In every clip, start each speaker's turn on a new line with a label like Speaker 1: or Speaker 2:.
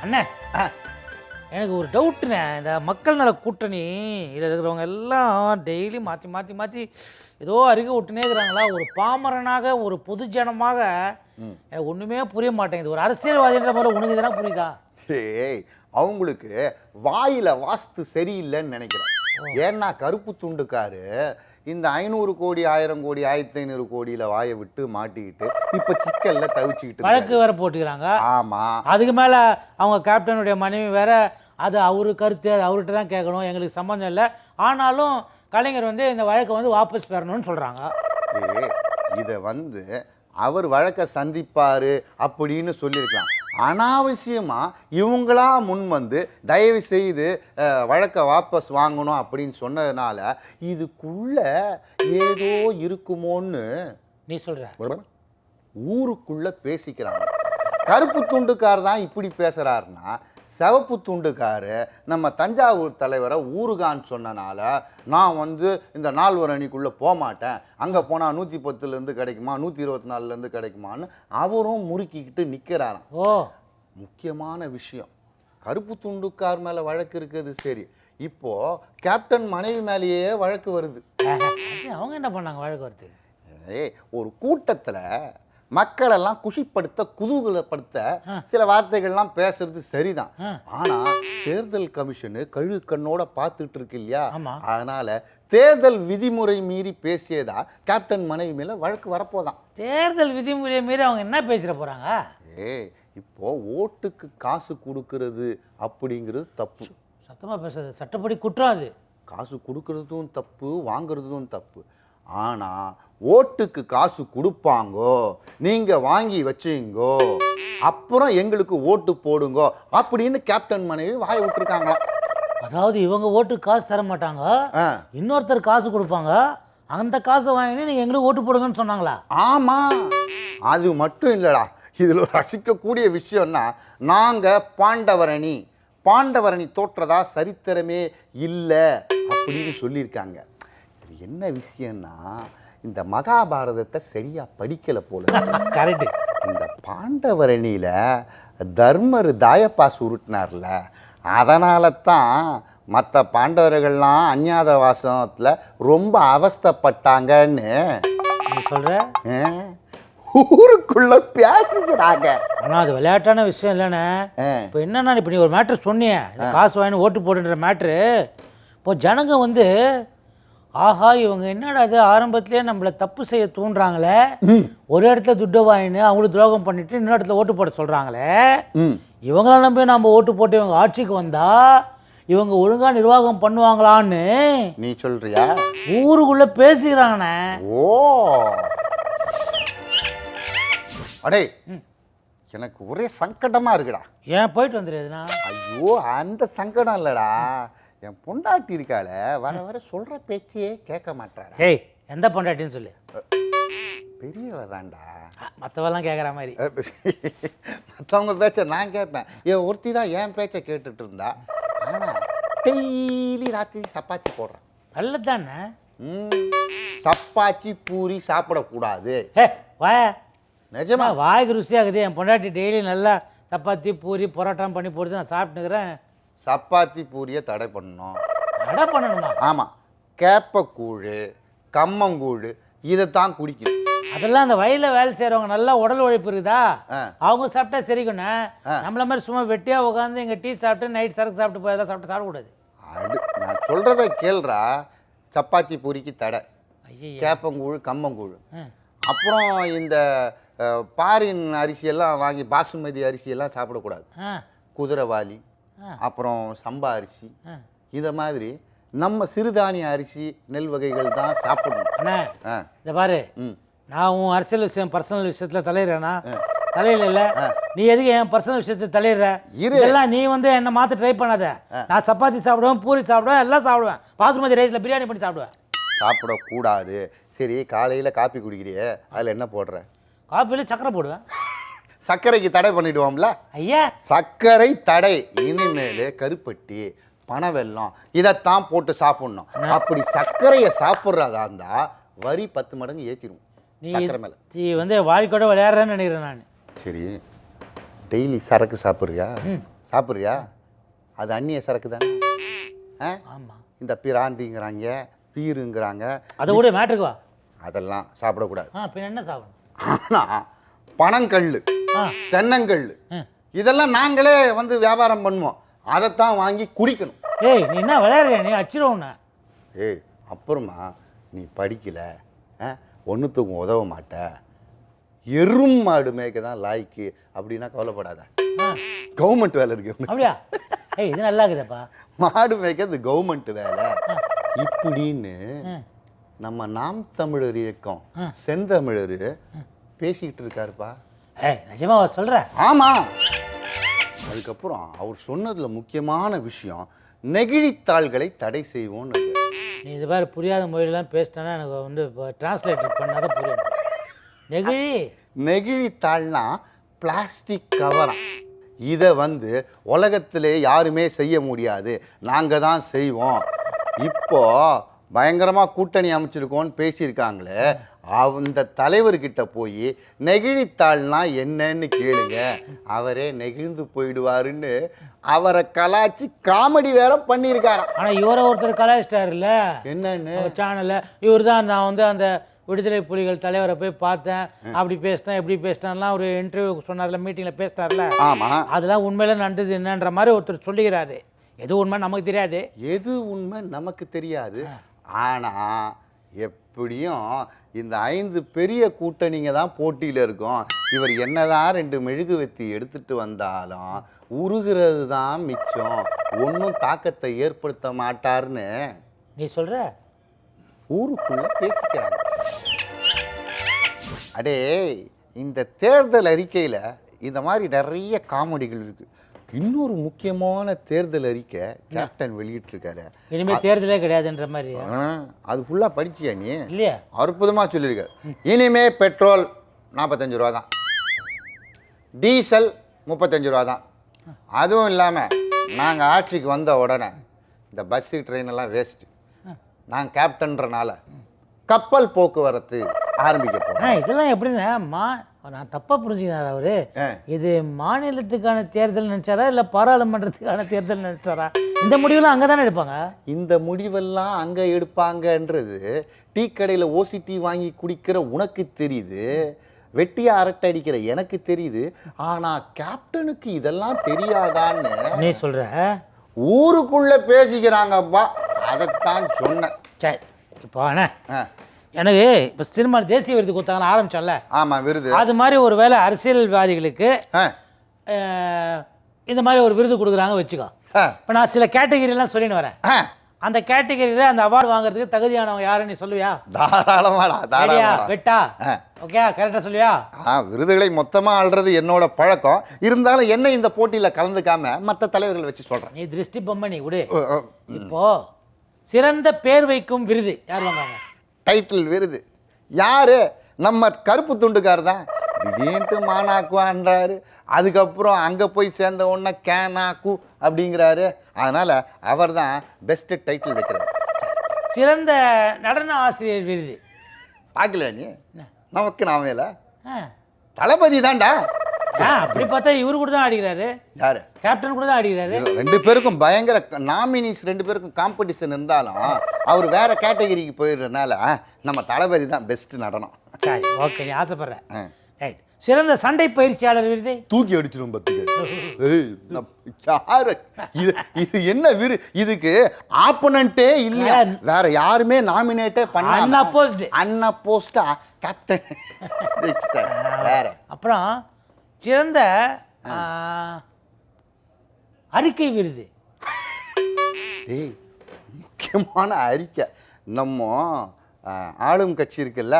Speaker 1: அண்ணே எனக்கு ஒரு டவுட்டுண்ணே. இந்த மக்கள் நல கூட்டணி இதில் இருக்கிறவங்க எல்லாம் டெய்லி மாற்றி மாற்றி மாற்றி ஏதோ அறிக்கை விட்டுனே இருக்கிறாங்களா? ஒரு பாமரனாக ஒரு பொதுஜனமாக எனக்கு ஒன்றுமே புரிய மாட்டேங்குது. ஒரு அரசியல்வாதின்ற போல உனக்கு இதெல்லாம் புரியுதா?
Speaker 2: ஏய், அவங்களுக்கு வாயில வாஸ்து சரியில்லைன்னு நினைக்கிறேன். ஏன்னா கருப்பு துண்டுக்காரு இந்த 500 கோடி 1000 கோடி 1500 கோடியில வாயை விட்டு மாட்டிக்கிட்டு இப்ப சிக்கல்ல தவிச்சுக்கிட்டு
Speaker 1: வழக்கு வேற போட்டுக்கிறாங்க.
Speaker 2: ஆமா,
Speaker 1: அதுக்கு மேல அவங்க கேப்டனுடைய மனைவி வேற அது அவரு கருத்து, அது அவர்கிட்ட தான் கேட்கணும், எங்களுக்கு சம்மந்தம் இல்லை. ஆனாலும் கலைஞர் வந்து இந்த வழக்கை வந்து வாபஸ் பெறணும்னு சொல்றாங்க.
Speaker 2: இதை அவர் வழக்கை சந்திப்பாரு அப்படின்னு சொல்லியிருக்கலாம். அனாவசியமா இவங்களா முன் தயவு செய்து வழக்கை வாபஸ் வாங்கணும் அப்படின்னு சொன்னதுனால இதுக்குள்ள ஏதோ இருக்குமோன்னு
Speaker 1: நீ சொல்ற
Speaker 2: ஊருக்குள்ள பேசிக்கிறாங்க. கருப்பு துண்டுக்கார் தான் இப்படி பேசுறாருன்னா, சிவப்பு துண்டுக்காரு நம்ம தஞ்சாவூர் தலைவரை ஊருகான்னு சொன்னனால நான் இந்த 4 அணிக்குள்ளே போக மாட்டேன், அங்கே போனால் 110லேருந்து கிடைக்குமா 124லேருந்து கிடைக்குமான்னு அவரும் முறுக்கிக்கிட்டு நிற்கிறாராம்.
Speaker 1: ஓ,
Speaker 2: முக்கியமான விஷயம், கருப்பு துண்டுக்கார் மேலே வழக்கு இருக்குது. சரி, இப்போது கேப்டன் மனைவி மேலேயே வழக்கு வருது.
Speaker 1: அவங்க என்ன பண்ணாங்க வழக்கு வருது?
Speaker 2: ஒரு கூட்டத்தில் மக்களெல்லாம் குஷிப்படுத்த குதூகலப்படுத்த சில வார்த்தைகள்லாம் பேசுறது சரிதான். ஆனா தேர்தல் கமிஷனு கழு கண்ணோட பார்த்துட்டு இருக்கு இல்லையா? அதனால தேர்தல் விதிமுறை மீறி பேசியதா கேப்டன் மனைவி மேல வழக்கு வரப்போதான்.
Speaker 1: தேர்தல் விதிமுறை மீறி அவங்க என்ன பேசிட போறாங்க?
Speaker 2: இப்போ ஓட்டுக்கு காசு கொடுக்கறது அப்படிங்கிறது தப்பு.
Speaker 1: சத்தமா பேசுறது சட்டப்படி குற்றம். அது
Speaker 2: காசு கொடுக்கறதும் தப்பு, வாங்குறதும் தப்பு. ஆனா ஓட்டுக்கு காசு கொடுப்பாங்கோ, நீங்க வாங்கி வச்சுங்கோ, அப்புறம் எங்களுக்கு ஓட்டு போடுங்கோ அப்படின்னு கேப்டன் மனைவி வாய் விட்டுருக்காங்க.
Speaker 1: அதாவது இவங்க ஓட்டுக்கு காசு தர மாட்டாங்க, இன்னொருத்தர் காசு கொடுப்பாங்க, அந்த காசை வாங்கி நீங்க எங்களுக்கு ஓட்டு போடுங்கன்னு சொன்னாங்களா?
Speaker 2: ஆமா, அது மட்டும் இல்லடா, இதுல ரசிக்கக்கூடிய விஷயம்னா, நாங்க பாண்டவரணி தோற்றதா சரித்திரமே இல்லை அப்படின்னு சொல்லியிருக்காங்க. என்ன விஷயம்னா, இந்த மகாபாரதத்தை சரியா படிக்கல போல.
Speaker 1: கரெக்ட்.
Speaker 2: இந்த பாண்டவரணியில தர்மர் தாயப்பாசு உருட்டினார்ல, அதனால தான் மற்ற பாண்டவர்கள்லாம் அஞ்ஞாதவாசத்தில் ரொம்ப அவஸ்தைப்பட்டாங்கன்னு
Speaker 1: சொல்ற
Speaker 2: ஊருக்குள்ள பேசிக்கிறாங்க.
Speaker 1: ஆனால் அது விளையாட்டான விஷயம் இல்லைண்ணே. இப்போ என்னன்னா, இப்போ நீ ஒரு மேட்ரு சொன்னிய, காசு வாங்கி ஓட்டு போடுன்ற மேட்ரு, இப்போ ஜனங்க ஆஹா இவங்க என்னடா அது ஆரம்பத்திலேயே நம்மளை தப்பு செய்ய தூண்டுறாங்களே, ஒரு இடத்துல துட்டை வாங்கினு அவங்களுக்கு துரோகம் பண்ணிட்டு இன்னொரு இடத்துல ஓட்டு போட சொல்றாங்களே, இவங்கள நம்பி நம்ம ஓட்டு போட்டு இவங்க ஆட்சிக்கு வந்தா இவங்க ஒழுங்கா நிர்வாகம் பண்ணுவாங்களான்னு
Speaker 2: நீ சொல்றியா?
Speaker 1: ஊருக்குள்ள பேசிக்கிறாங்கண்ணே.
Speaker 2: ஓ அடே, எனக்கு ஒரே சங்கடமா இருக்குடா.
Speaker 1: ஏன் போயிட்டு வந்துடுதுண்ணா?
Speaker 2: ஐயோ, அந்த சங்கடம் இல்லடா, என் பொண்டாட்டி இருக்காள, வர வர சொல்ற பேச்சையே கேட்க மாட்டாடா.
Speaker 1: ஏய், எந்த பொண்டாட்டின்னு சொல்லு.
Speaker 2: பெரியவ தான்டா.
Speaker 1: மற்றவெல்லாம் கேட்குற மாதிரி.
Speaker 2: மற்றவங்க பேச்ச நான் கேட்பேன், என் ஒருத்தி தான் என் பேச்சை கேட்டுட்டு இருந்தா. ஆனால் டெய்லி ராத்திரி சப்பாத்தி போடுறேன்.
Speaker 1: நல்லதானே?
Speaker 2: சப்பாத்தி பூரி சாப்பிடக்கூடாது.
Speaker 1: வா,
Speaker 2: நிஜமா
Speaker 1: வாய்க்கு ருசியாகுது. என் பொண்டாட்டி டெய்லி நல்லா சப்பாத்தி பூரி பரோட்டாம் பண்ணி போடுது, நான் சாப்பிட்டுக்கிறேன்.
Speaker 2: சப்பாத்தி பூரியை தடை பண்ணணும்.
Speaker 1: தடை பண்ணணுமா?
Speaker 2: ஆமாம், கேப்பக்கூழ் கம்மங்கூழ் இதைத்தான் குடிக்கணும்.
Speaker 1: அதெல்லாம் அந்த வயலில் வேலை செய்கிறவங்க நல்லா உடல் உழைப்பு இருக்குதா, அவங்க சாப்பிட்டா சரிக்கண்ணே. நம்மள மாதிரி சும்மா வெட்டியாக உட்காந்து இங்கே டீ சாப்பிட்டு நைட் சரக்கு சாப்பிட்டு போய் அதெல்லாம் சாப்பிடக்கூடாது.
Speaker 2: நான் சொல்கிறத கேள்றா. சப்பாத்தி பூரிக்கு தடை, கேப்பங்கூழ் கம்மங்கூழ். அப்புறம் இந்த பாரின் அரிசியெல்லாம் வாங்கி பாசுமதி அரிசியெல்லாம் சாப்பிடக்கூடாது. குதிரைவாலி, அப்புறம் சம்பா அரிசி, இதை மாதிரி நம்ம சிறுதானிய அரிசி நெல் வகைகள் தான் சாப்பிடணும்.
Speaker 1: இந்த பாரு, நான் உன் அரசியல் விஷயம் பர்சனல் விஷயத்தில் தலையிடுறேன்னா தலையில இல்லை. நீ எதுக்கு என் பர்சனல் விஷயத்தை தலையிடுற? இதெல்லாம் நீ என்னை மாற்ற ட்ரை பண்ணாத. நான் சப்பாத்தி சாப்பிடுவேன், பூரி சாப்பிடுவேன், எல்லாம் சாப்பிடுவேன். பாசுமதி ரைஸில் பிரியாணி பண்ணி சாப்பிடுவேன்.
Speaker 2: சாப்பிடக்கூடாது. சரி, காலையில் காப்பி குடிக்கிறியே, அதில் என்ன போடுற?
Speaker 1: காப்பியில் சக்கரை போடுவேன்.
Speaker 2: சர்க்கரைக்கு தடை பண்ணிடுவோம்ல
Speaker 1: ஐயா.
Speaker 2: சர்க்கரை தடை. இனிமேல் கருப்பட்டி பனவெல்லம் இதைத்தான் போட்டு சாப்பிடணும். அப்படி சர்க்கரையை சாப்பிட்றதா இருந்தா வரி 10 மடங்கு ஏற்றிடும் சர்க்கரை மேலே.
Speaker 1: நீ வாழ்க்கையோட விளையாடுறேன்னு நினைக்கிறேன் நான்.
Speaker 2: சரி, டெய்லி சரக்கு சாப்பிட்றியா? சாப்பிட்றியா? அது அந்நிய சரக்கு தானே.
Speaker 1: ஆமாம்.
Speaker 2: இந்த பிராந்திங்கிறாங்க, பீருங்கிறாங்க,
Speaker 1: அதை கூட மேட்ருக்கு வா.
Speaker 2: அதெல்லாம் சாப்பிடக்கூடாது.
Speaker 1: பின்ன என்ன சாப்பிடணும்?
Speaker 2: ஆனால் பனங்கல், தென்னங்கல் இதெல்லாம் நாங்களே வந்து வியாபாரம் பண்ணுவோம். அதைத்தான் வாங்கி குடிக்கணும்.
Speaker 1: ஏய் நீ என்ன விளையாடுற? நீ அச்சிருவோண்ணா.
Speaker 2: ஏய் அப்புறமா நீ படிக்கலை, ஒன்றுத்துக்கும் உதவ மாட்ட, எறும் மாடு மேய்க்க தான் லாய்க்கு அப்படின்னா கவலைப்படாத. கவர்மெண்ட் வேலை இருக்கு.
Speaker 1: அப்படியா? ஏய் இது நல்லா இருக்குதப்பா.
Speaker 2: மாடு மேய்க்கிறது கவர்மெண்ட் வேலை இப்படின்னு நம்ம நாம் தமிழர் இயக்கம் செந்தமிழர் பேசிக்கிட்டு இருக்காருப்பா.
Speaker 1: நிஜமா சொல்ற?
Speaker 2: ஆமா. அதுக்கப்புறம் அவர் சொன்னதுல முக்கியமான விஷயம் நெகிழித்தாள்களை தடை செய்வோம்னு.
Speaker 1: நீ இது மாதிரி புரியாத மொழியெல்லாம் பேசிட்டேன்னா எனக்கு வந்து டிரான்ஸ்லேட்டர் பண்ணாதான் புரியும்.
Speaker 2: நெகிழித்தாள்னா பிளாஸ்டிக் கவரா. இதை வந்து உலகத்திலே யாருமே செய்ய முடியாது, நாங்கள் தான் செய்வோம். இப்போ பயங்கரமாக கூட்டணி அமைச்சிருக்கோன்னு பேசியிருக்காங்களே, அந்த தலைவர்கிட்ட போய் நெகிழித்தாள்னா என்னன்னு கேளுங்க, அவரே நெகிழ்ந்து போயிடுவாருன்னு அவரை கலாய்ச்சி காமெடி வேற பண்ணியிருக்காராம்.
Speaker 1: ஆனால் இவரை ஒருத்தர் கலாய்ச்சிட்டாருல்ல
Speaker 2: என்னன்னு
Speaker 1: சேனலில். இவர் தான் நான் வந்து அந்த விடுதலை புலிகள் தலைவரை போய் பார்த்தேன், அப்படி பேசினேன் எப்படி பேசினான்லாம் ஒரு இன்டர்வியூ சொன்னார்ல, மீட்டிங்கில் பேசினார்ல.
Speaker 2: ஆமாம்,
Speaker 1: அதெல்லாம் உண்மையில நடந்தது என்னன்ற மாதிரி ஒருத்தர் சொல்லிக்கிறாரு. எது உண்மை நமக்கு தெரியாது.
Speaker 2: எது உண்மை நமக்கு தெரியாது. ஆனால் எப்படியும் இந்த 5 பெரிய கூட்டணிங்க தான் போட்டியில் இருக்கும். இவர் என்னதான் 2 மெழுகுவர்த்தி எடுத்துட்டு வந்தாலும் உருகிறது தான் மிச்சம், ஒன்றும் தாக்கத்தை ஏற்படுத்த மாட்டார்னு
Speaker 1: நீ சொல்ற.
Speaker 2: ஊருக்குள்ள பேசிக்கிறாங்க. அடே இந்த தேர்தல் அறிக்கையில் இந்த மாதிரி நிறைய காமெடிகள் இருக்கு. இன்னொரு முக்கியமான தேர்தல் அறிக்கை கேப்டன் வெளியிட்டிருக்காரு.
Speaker 1: இனிமேல் தேர்தலே கிடையாதுன்ற மாதிரி.
Speaker 2: அது ஃபுல்லாக படிச்சியா நீ?
Speaker 1: இல்லையா?
Speaker 2: அற்புதமாக சொல்லியிருக்காரு. இனிமே பெட்ரோல் 45 ரூபா தான், டீசல் 35 ரூபா தான். அதுவும் இல்லாமல் நாங்கள் ஆட்சிக்கு வந்த உடனே இந்த பஸ்ஸு ட்ரெயின் எல்லாம் வேஸ்ட்டு, நாங்கள் கேப்டன்றனால கப்பல் போக்குவரத்து ஆரம்பிக்க போகிறோம்.
Speaker 1: இதெல்லாம் எப்படின்னா நான் தப்பாக புரிஞ்சுக்கிறார் அவரு. இது மாநிலத்துக்கான தேர்தல் நினைச்சாரா இல்லை பாராளுமன்றத்துக்கான தேர்தல் நினைச்சாரா? இந்த முடிவெல்லாம் அங்கே தானே எடுப்பாங்க.
Speaker 2: இந்த முடிவெல்லாம் அங்கே எடுப்பாங்கன்றது டீ கடையில் ஓசி டீ வாங்கி குடிக்கிற உனக்கு தெரியுது, வெட்டியா அரட்டை அடிக்கிற எனக்கு தெரியுது. ஆனால் கேப்டனுக்கு இதெல்லாம் தெரியாதான்னு
Speaker 1: நீ சொல்ற.
Speaker 2: ஊருக்குள்ள பேசிக்கிறாங்கப்பா. அதைத்தான் சொன்னேன்.
Speaker 1: சரி இப்போ எனக்கு இப்போ சினிமா தேசிய விருது கொடுத்தாங்கன்னு ஆரம்பிச்சோம்ல.
Speaker 2: ஆமாம், விருது.
Speaker 1: அது மாதிரி ஒரு வேளை அரசியல்வாதிகளுக்கு இந்த மாதிரி ஒரு விருது கொடுக்குறாங்க வச்சுக்கோ. இப்போ நான் சில கேட்டகிரிலாம் சொல்லின்னு வரேன். அந்த கேட்டகிரியில் அந்த அவார்டு வாங்குறதுக்கு தகுதியானவங்க யாருன்னு நீ சொல்லுவியா?
Speaker 2: தாராளமாடா, தாராளமா.
Speaker 1: வெட்டா ஓகே, கரெக்டாக சொல்லுவியா?
Speaker 2: விருதுகளை மொத்தமாக ஆள்றது என்னோட பழக்கம். இருந்தாலும் என்ன இந்த போட்டியில் கலந்துக்காம மற்ற தலைவர்கள் வச்சு சொல்கிறேன்.
Speaker 1: நீ திருஷ்டி பொம்மை நீ விடு. இப்போ சிறந்த பேர் வைக்கும் விருது யார் வாங்க?
Speaker 2: டைட்டில் விருது யாரு? நம்ம கருப்பு துண்டுக்கார் தான். திடீர்னு மானாக்குவான்றாரு, அதுக்கப்புறம் அங்கே போய் சேர்ந்த உடனே கேனாக்கு அப்படிங்கிறாரு. அதனால் அவர் தான் பெஸ்ட்டு டைட்டில் வைக்கிறார்.
Speaker 1: சிறந்த நடன ஆசிரியர் விருது
Speaker 2: பார்க்கல நீ? நமக்கு நாமேல தளபதி தான்டா.
Speaker 1: அப்படி பார்த்தா இவரு கூட தான் ஆடிக்கிறாரு.
Speaker 2: யாரு?
Speaker 1: கேப்டன் கூட தான் ஆடிக்கிறாரு.
Speaker 2: 2 பேருக்கும் பயங்கர நாமினிஸ், 2 பேருக்கும் காம்படிஷன் இருந்தாலும் அவர் வேற கேட்டகரிக்கு போயிடுறதுனால நம்ம தளபதி தான் பெஸ்ட் நடனம்.
Speaker 1: சரி ஓகே, நீ ஆசைப்படுற. ரைட். சிறந்த சண்டை பயிற்சியாளர் விருதை
Speaker 2: தூக்கி அடிச்சிடும் பத்துக்கு. யாரு இது? இது என்ன விரு? இதுக்கு ஆப்போனன்ட்டே இல்ல, வேற யாருமே நாமினேட்டே பண்ண. அன்அப்போஸ்டா கேப்டன் வேற.
Speaker 1: அப்புறம் சிறந்த அறிக்கை விருது.
Speaker 2: முக்கியமான அறிக்கை. நம்ம ஆளும் கட்சி இருக்குல்ல,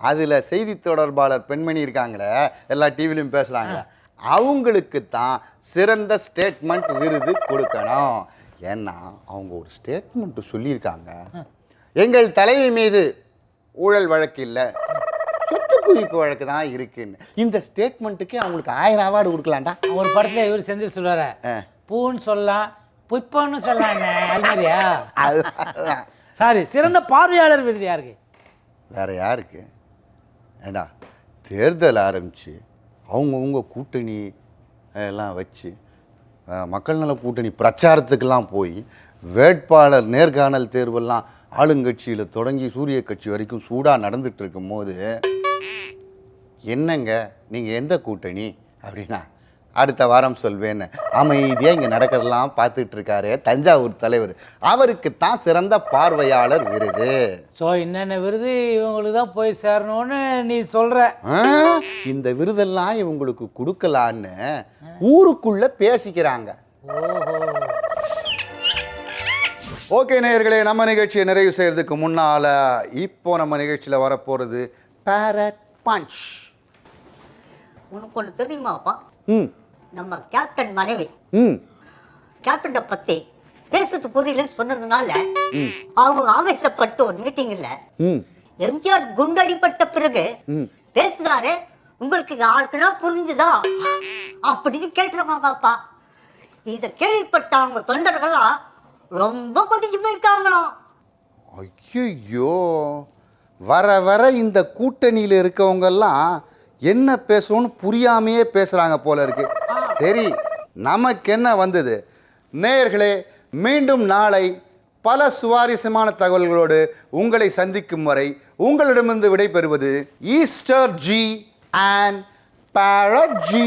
Speaker 2: அதில் செய்தி தொடர்பாளர் பெண்மணி இருக்காங்களே, எல்லா டிவிலையும் பேசுகிறாங்க, அவங்களுக்கு தான் சிறந்த ஸ்டேட்மெண்ட் விருது கொடுக்கணும். ஏன்னா அவங்க ஒரு ஸ்டேட்மெண்ட்டு சொல்லியிருக்காங்க. எங்கள் தலைவி மீது ஊழல் வழக்கு இல்லை, சொத்து குவிப்பு வழக்கு தான் இருக்குன்னு. இந்த ஸ்டேட்மெண்ட்டுக்கே அவங்களுக்கு 1000 அவார்டு கொடுக்கலாம்டா.
Speaker 1: ஒரு படத்தில் இவர் செஞ்சு சொல்லுவார, பூன்னு சொல்லலாம் புஷ்பன்னு சொல்லலாம். அது மாதிரியா? சாரி. சிறந்த பார்வையாளர் விருது யாருக்கு?
Speaker 2: வேற யாருக்கு? ஏண்டா தேர்தல் ஆரம்பித்து அவங்கவுங்க கூட்டணி எல்லாம் வச்சு மக்கள் நல கூட்டணி பிரச்சாரத்துக்கெல்லாம் போய் வேட்பாளர் நேர்காணல் தேர்வெல்லாம் ஆளுங்கட்சியில் தொடங்கி சூரிய கட்சி வரைக்கும் சூடாக நடந்துட்டு இருக்கும் போது என்னங்க நீங்கள் எந்த கூட்டணி அப்படின்னா அடுத்த வாரம் சொல்வேன்னு அமைதியாக இங்கே நடக்கிறதெல்லாம் பார்த்துட்டு இருக்காரு தஞ்சாவூர் தலைவர். அவருக்குத்தான் சிறந்த பார்வையாளர் விருது.
Speaker 1: ஸோ என்னென்ன விருது இவங்களுக்கு தான் போய் சேரணும்னு நீ சொல்கிற.
Speaker 2: இந்த விருதெல்லாம் இவங்களுக்கு கொடுக்கலான்னு ஊருக்குள்ள பேசிக்கிறாங்க. ஓகே நேயர்களே, நம்ம நிகழ்ச்சியை நிறைவு செய்யறதுக்கு முன்னால் இப்போ நம்ம நிகழ்ச்சியில் வரப்போகிறது பேரட் பஞ்ச்.
Speaker 3: உனக்கு ஒன்று தெரியுமாப்பா?
Speaker 2: ம்
Speaker 3: நம்ம கேப்டன் மனைவி
Speaker 2: ம்
Speaker 3: கேப்டனை பற்றி பேசுறது புரியலன்னு சொன்னதுனால அவங்க ஆவேசப்பட்டு ஒரு மீட்டிங்கில்
Speaker 2: ம்
Speaker 3: எம்ஜிஆர் குண்டடிப்பட்ட பிறகு பேசினாரு, உங்களுக்கு யாருக்குன்னா புரிஞ்சுதா அப்படின்னு கேட்டுருவாங்கப்பா. இதை கேள்விப்பட்ட அவங்க தொண்டர்கள்லாம் ரொம்ப கொதிச்சு போயிருக்காங்களாம்.
Speaker 2: ஐயோ, வர வர இந்த கூட்டணியில் இருக்கவங்கெல்லாம் என்ன பேசணும்னு புரியாமையே பேசுகிறாங்க போல இருக்கு. சரி, நமக்கு என்ன வந்தது? நேயர்களே, மீண்டும் நாளை பல சுவாரஸ்யமான தகவல்களோடு உங்களை சந்திக்கும் வரை உங்களிடமிருந்து விடைபெறுவது Easter ji and Parrot G.